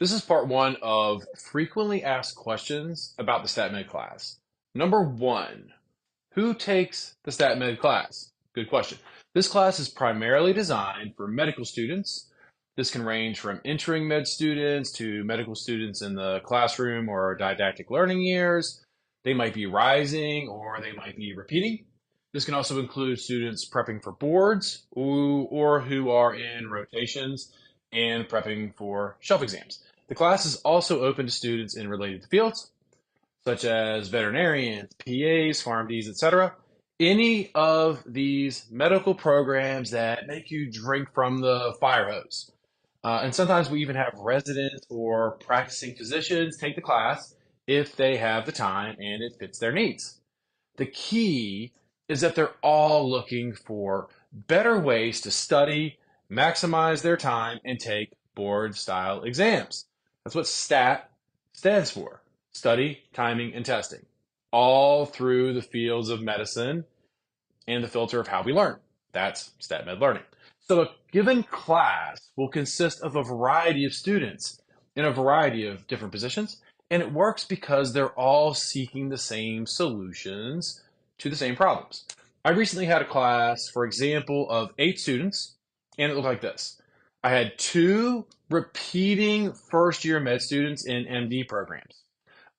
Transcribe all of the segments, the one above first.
This is part one of frequently asked questions about the StatMed class. Number one, who takes the StatMed class? Good question. This class is primarily designed for medical students. This can range from entering med students to medical students in the classroom or didactic learning years. They might be rising or they might be repeating. This can also include students prepping for boards or who are in rotations and prepping for shelf exams. The class is also open to students in related fields, such as veterinarians, PAs, PharmDs, etc. Any of these medical programs that make you drink from the fire hose. And sometimes we even have residents or practicing physicians take the class if they have the time and it fits their needs. The key is that they're all looking for better ways to study, maximize their time, and take board style exams. That's what STAT stands for: study, timing, and testing, all through the fields of medicine and the filter of how we learn. That's StatMed learning. So a given class will consist of a variety of students in a variety of different positions, and it works because they're all seeking the same solutions to the same problems. I recently had a class, for example, of 8 students, and it looked like this. I had 2 repeating first-year med students in MD programs.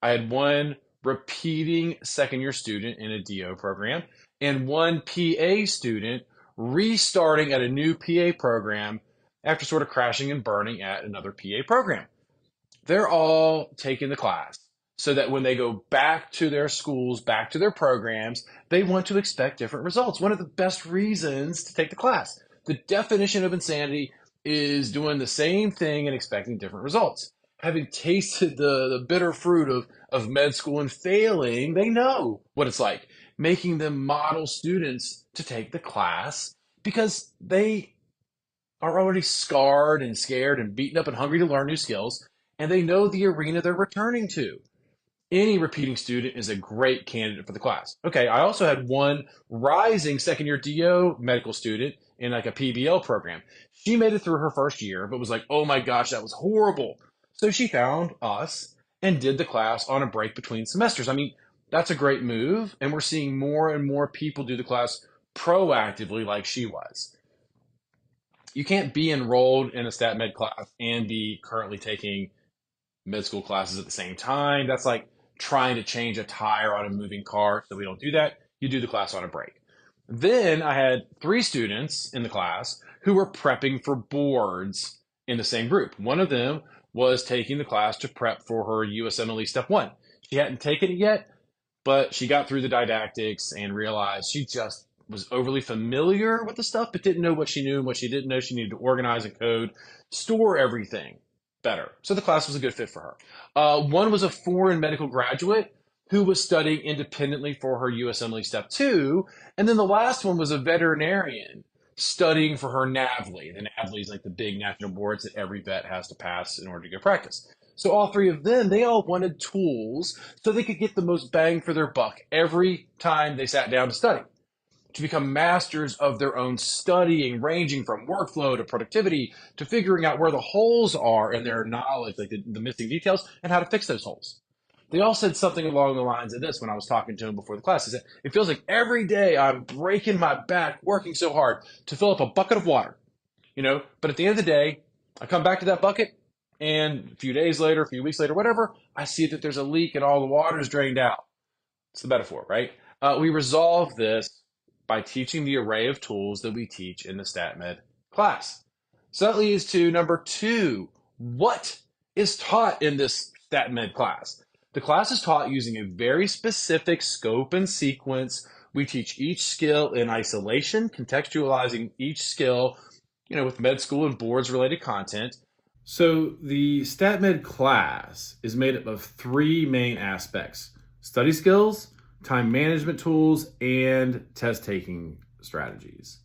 I had 1 repeating second-year student in a DO program, and 1 PA student restarting at a new PA program after sort of crashing and burning at another PA program. They're all taking the class so that when they go back to their schools, back to their programs, they want to expect different results. One of the best reasons to take the class. The definition of insanity is doing the same thing and expecting different results. Having tasted the bitter fruit of med school and failing, they know what it's like, making them model students to take the class because they are already scarred and scared and beaten up and hungry to learn new skills, and they know the arena they're returning to. Any repeating student is a great candidate for the class. Okay, I also had 1 rising second year DO medical student in like a PBL program. She made it through her first year, but was like, oh my gosh, that was horrible. So she found us and did the class on a break between semesters. I mean, that's a great move, and we're seeing more and more people do the class proactively like she was. You can't be enrolled in a StatMed class and be currently taking med school classes at the same time. That's like trying to change a tire on a moving car. So we don't do that. You do the class on a break. Then I had 3 students in the class who were prepping for boards in the same group. One of them was taking the class to prep for her USMLE Step 1. She hadn't taken it yet, but she got through the didactics and realized she just was overly familiar with the stuff, but didn't know what she knew and what she didn't know. She needed to organize and code, store everything better. So the class was a good fit for her. One was a foreign medical graduate who was studying independently for her USMLE Step 2. And then the last one was a veterinarian studying for her NAVLE. The NAVLE is like the big national boards that every vet has to pass in order to get practice. So all 3 of them, they all wanted tools so they could get the most bang for their buck every time they sat down to study, to become masters of their own studying, ranging from workflow to productivity to figuring out where the holes are in their knowledge, like the missing details, and how to fix those holes. They all said something along the lines of this when I was talking to them before the class. They said, it feels like every day I'm breaking my back, working so hard to fill up a bucket of water, but at the end of the day, I come back to that bucket, and a few days later, a few weeks later, whatever, I see that there's a leak and all the water is drained out. It's the metaphor, right? We resolve this by teaching the array of tools that we teach in the StatMed class. So that leads to number 2. What is taught in this StatMed class? The class is taught using a very specific scope and sequence. We teach each skill in isolation, contextualizing each skill, with med school and boards related content. So the StatMed class is made up of 3 main aspects: study skills, time management tools, and test taking strategies.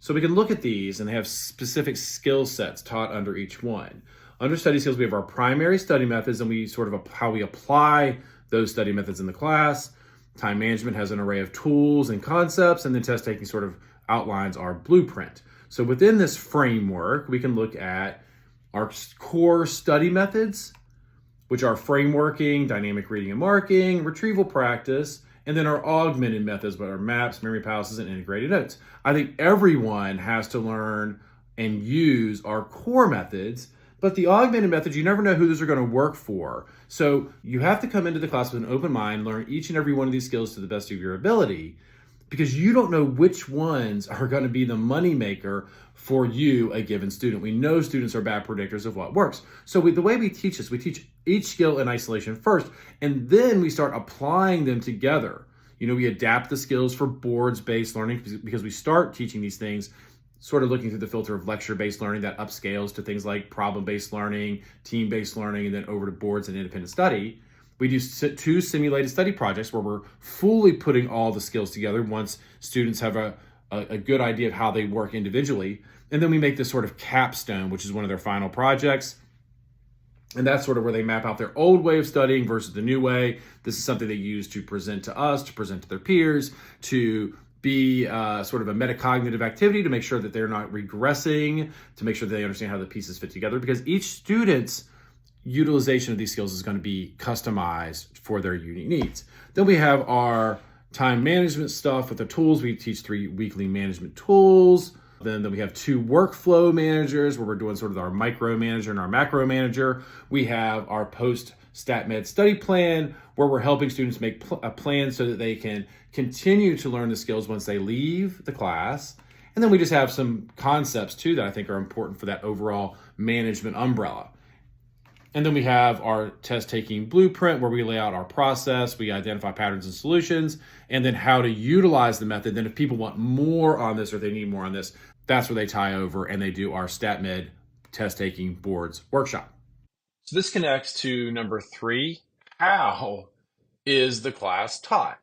So we can look at these, and they have specific skill sets taught under each one. Under study skills, we have our primary study methods, and we sort of how we apply those study methods in the class. Time management has an array of tools and concepts, and then test taking sort of outlines our blueprint. So within this framework, we can look at our core study methods, which are frameworking, dynamic reading and marking, retrieval practice, and then our augmented methods, but our maps, memory palaces, and integrated notes. I think everyone has to learn and use our core methods, but the augmented methods, you never know who those are going to work for. So you have to come into the class with an open mind, learn each and every one of these skills to the best of your ability, because you don't know which ones are going to be the moneymaker for you, a given student. We know students are bad predictors of what works. So the way we teach this, we teach each skill in isolation first, and then we start applying them together. We adapt the skills for boards-based learning because we start teaching these things sort of looking through the filter of lecture-based learning that upscales to things like problem-based learning, team-based learning, and then over to boards and independent study. We do 2 simulated study projects where we're fully putting all the skills together once students have a good idea of how they work individually. And then we make this sort of capstone, which is one of their final projects. And that's sort of where they map out their old way of studying versus the new way. This is something they use to present to us, to present to their peers, to be sort of a metacognitive activity to make sure that they're not regressing, to make sure that they understand how the pieces fit together, because each student's utilization of these skills is going to be customized for their unique needs. Then we have our time management stuff with the tools. We teach 3 weekly management tools. Then we have 2 workflow managers where we're doing sort of our micro manager and our macro manager. We have our post STATMed study plan where we're helping students make a plan so that they can continue to learn the skills once they leave the class. And then we just have some concepts too that I think are important for that overall management umbrella. And then we have our test-taking blueprint where we lay out our process, we identify patterns and solutions, and then how to utilize the method. Then if people want more on this or they need more on this, that's where they tie over and they do our STATMed test-taking boards workshop. So this connects to number 3, how is the class taught?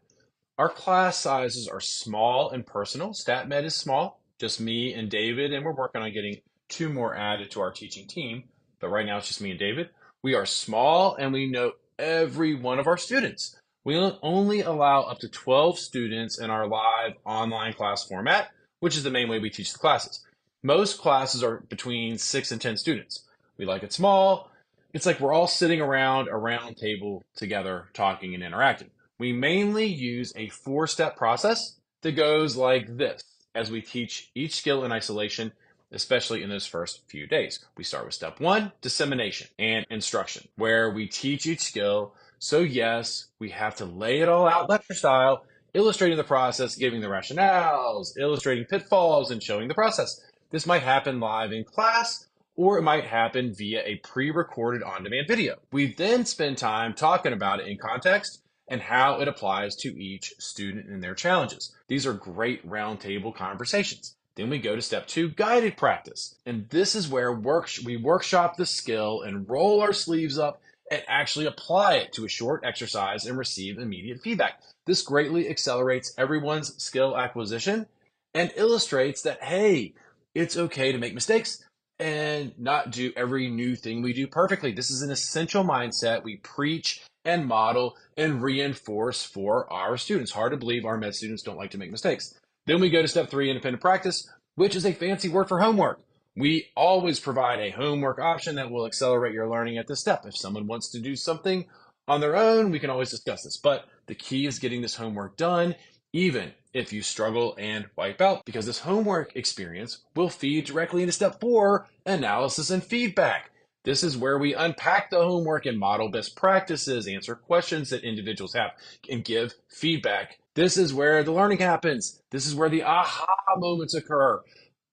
Our class sizes are small and personal. STATMed is small, just me and David, and we're working on getting 2 more added to our teaching team. But right now it's just me and David. We are small and we know every one of our students. We only allow up to 12 students in our live online class format, which is the main way we teach the classes. Most classes are between 6 and 10 students. We like it small. It's like we're all sitting around a round table together talking and interacting. We mainly use a 4-step process that goes like this as we teach each skill in isolation, especially in those first few days. We start with step 1, dissemination and instruction, where we teach each skill. So yes, we have to lay it all out lecture style, illustrating the process, giving the rationales, illustrating pitfalls, and showing the process. This might happen live in class, or it might happen via a pre-recorded on-demand video. We then spend time talking about it in context and how it applies to each student and their challenges. These are great roundtable conversations. Then we go to step 2, guided practice. And this is where we workshop the skill and roll our sleeves up and actually apply it to a short exercise and receive immediate feedback. This greatly accelerates everyone's skill acquisition and illustrates that, hey, it's okay to make mistakes and not do every new thing we do perfectly. This is an essential mindset we preach and model and reinforce for our students. Hard to believe our med students don't like to make mistakes. Then we go to step 3, independent practice, which is a fancy word for homework. We always provide a homework option that will accelerate your learning at this step. If someone wants to do something on their own, we can always discuss this. But the key is getting this homework done, even if you struggle and wipe out, because this homework experience will feed directly into step 4, analysis and feedback. This is where we unpack the homework and model best practices, answer questions that individuals have, and give feedback. This is where the learning happens. This is where the aha moments occur,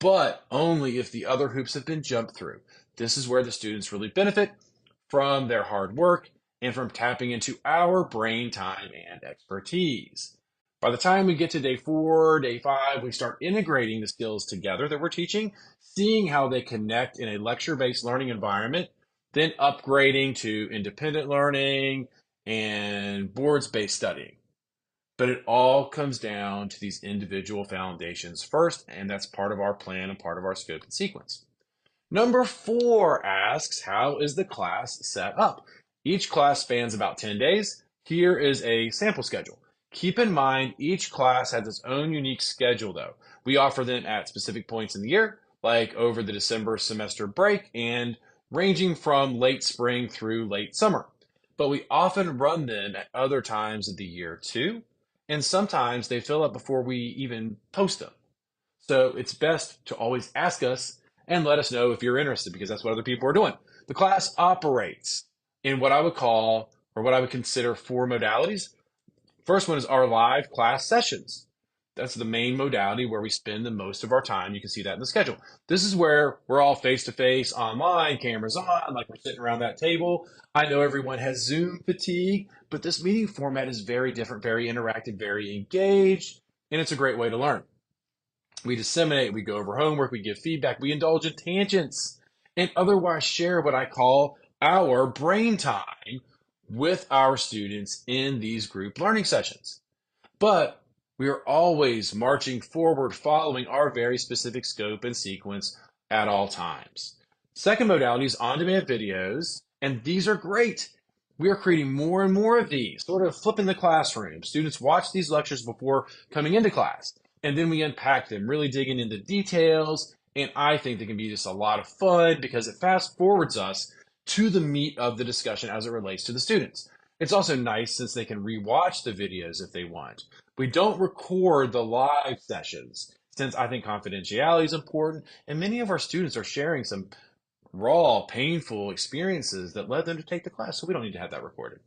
but only if the other hoops have been jumped through. This is where the students really benefit from their hard work and from tapping into our brain time and expertise. By the time we get to day 4, day 5, we start integrating the skills together that we're teaching, seeing how they connect in a lecture-based learning environment, then upgrading to independent learning and boards-based studying. But it all comes down to these individual foundations first, and that's part of our plan and part of our scope and sequence. Number 4 asks, how is the class set up? Each class spans about 10 days. Here is a sample schedule. Keep in mind, each class has its own unique schedule, though. We offer them at specific points in the year, like over the December semester break and ranging from late spring through late summer. But we often run them at other times of the year too, and sometimes they fill up before we even post them. So it's best to always ask us and let us know if you're interested because that's what other people are doing. The class operates in what I would call or what I would consider four modalities. First one is our live class sessions. That's the main modality where we spend the most of our time. You can see that in the schedule. This is where we're all face to face, online, cameras on, like we're sitting around that table. I know everyone has Zoom fatigue, but this meeting format is very different, very interactive, very engaged, and it's a great way to learn. We disseminate, we go over homework, we give feedback, we indulge in tangents, and otherwise share what I call our brain time with our students in these group learning sessions. But we are always marching forward, following our very specific scope and sequence at all times. Second modality is on-demand videos, and these are great. We are creating more and more of these, sort of flipping the classroom. Students watch these lectures before coming into class, and then we unpack them, really digging into details, and I think they can be just a lot of fun because it fast forwards us to the meat of the discussion as it relates to the students. It's also nice since they can rewatch the videos if they want. We don't record the live sessions since I think confidentiality is important, and many of our students are sharing some raw, painful experiences that led them to take the class, so we don't need to have that recorded.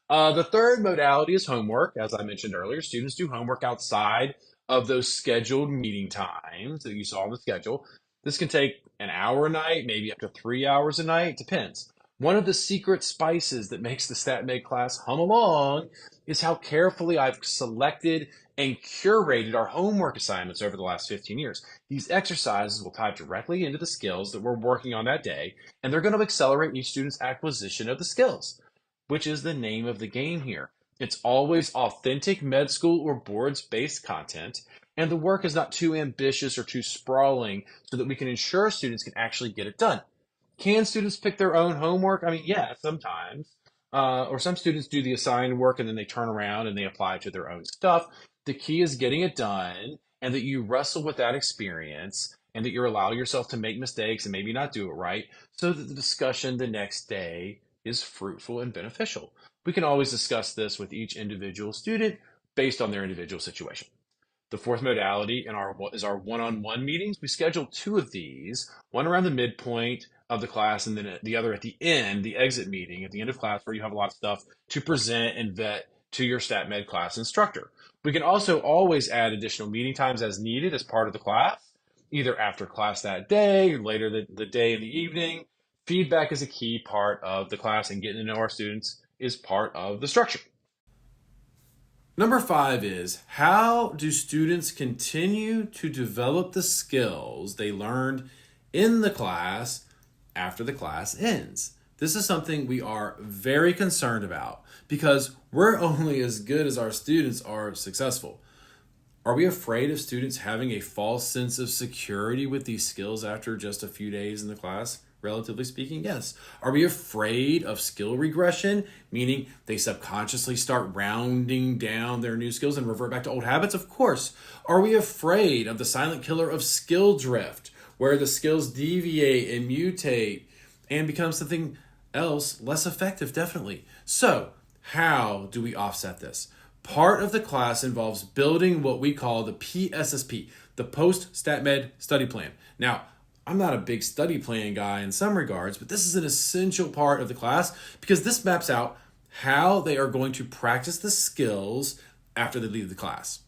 The third modality is homework. As I mentioned earlier, students do homework outside of those scheduled meeting times that you saw on the schedule. This can take an hour a night, maybe up to 3 hours a night, depends. One of the secret spices that makes the StatMed class hum along is how carefully I've selected and curated our homework assignments over the last 15 years. These exercises will tie directly into the skills that we're working on that day, and they're going to accelerate each student's acquisition of the skills, which is the name of the game here. It's always authentic med school or boards-based content, and the work is not too ambitious or too sprawling so that we can ensure students can actually get it done. Can students pick their own homework? I mean, yeah, sometimes. Or some students do the assigned work and then they turn around and they apply it to their own stuff. The key is getting it done and that you wrestle with that experience and that you allow yourself to make mistakes and maybe not do it right so that the discussion the next day is fruitful and beneficial. We can always discuss this with each individual student based on their individual situation. The fourth modality is our one-on-one meetings. We schedule two of these, one around the midpoint of the class and then the other at the end, the exit meeting at the end of class where you have a lot of stuff to present and vet to your StatMed class instructor. We can also always add additional meeting times as needed as part of the class, either after class that day or later the day in the evening. Feedback is a key part of the class and getting to know our students is part of the structure. Number 5 is, how do students continue to develop the skills they learned in the class after the class ends? This is something we are very concerned about because we're only as good as our students are successful. Are we afraid of students having a false sense of security with these skills after just a few days in the class? Relatively speaking, yes. Are we afraid of skill regression, meaning they subconsciously start rounding down their new skills and revert back to old habits? Of course. Are we afraid of the silent killer of skill drift, where the skills deviate and mutate and become something else less effective? Definitely. So, how do we offset this? Part of the class involves building what we call the PSSP, the Post-StatMed Study Plan. Now, I'm not a big study plan guy in some regards, but this is an essential part of the class because this maps out how they are going to practice the skills after they leave the class.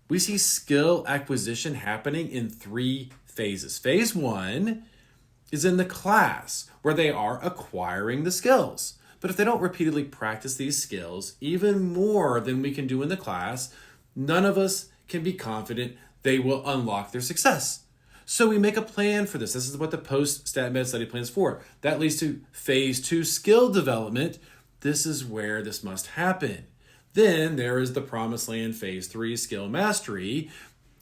We see skill acquisition happening in 3 phases. Phase 1 is in the class where they are acquiring the skills. But if they don't repeatedly practice these skills, even more than we can do in the class, none of us can be confident they will unlock their success. So we make a plan for this. This is what the post-StatMed study plan is for. That leads to phase 2 skill development. This is where this must happen. Then there is the promised land phase 3 skill mastery.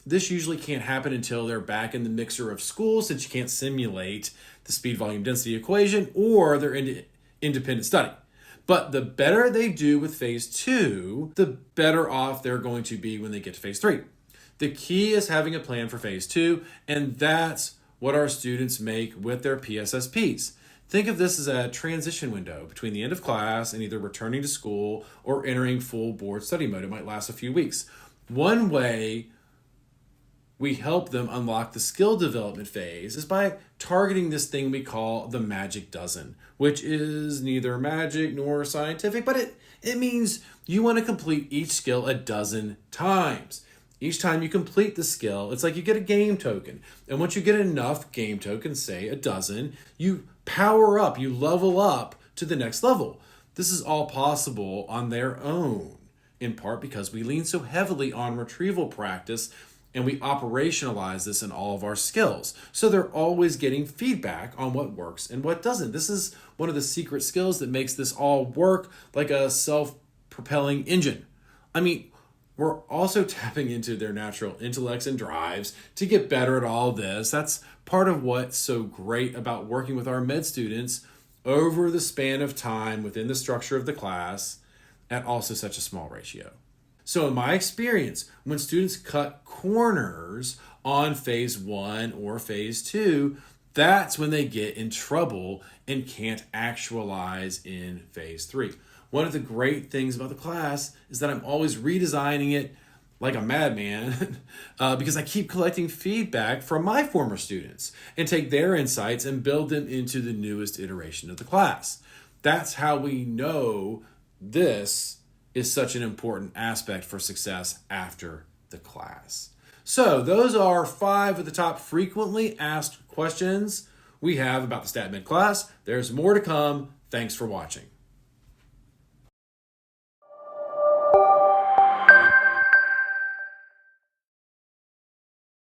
This usually can't happen until they're back in the mixer of school since you can't simulate the speed volume density equation or their independent study. But the better they do with phase 2, the better off they're going to be when they get to phase 3. The key is having a plan for phase 2, and that's what our students make with their PSSPs. Think of this as a transition window between the end of class and either returning to school or entering full board study mode. It might last a few weeks. One way we help them unlock the skill development phase is by targeting this thing we call the magic dozen, which is neither magic nor scientific, but it means you want to complete each skill a dozen times. Each time you complete the skill, it's like you get a game token. And once you get enough game tokens, say a dozen, you power up, you level up to the next level. This is all possible on their own, in part because we lean so heavily on retrieval practice and we operationalize this in all of our skills. So they're always getting feedback on what works and what doesn't. This is one of the secret skills that makes this all work like a self-propelling engine. I mean, we're also tapping into their natural intellects and drives to get better at all this. That's part of what's so great about working with our med students over the span of time within the structure of the class at also such a small ratio. So in my experience, when students cut corners on phase 1 or phase 2, that's when they get in trouble and can't actualize in phase 3. One of the great things about the class is that I'm always redesigning it like a madman because I keep collecting feedback from my former students and take their insights and build them into the newest iteration of the class. That's how we know this is such an important aspect for success after the class. So those are 5 of the top frequently asked questions we have about the STATMed class. There's more to come. Thanks for watching.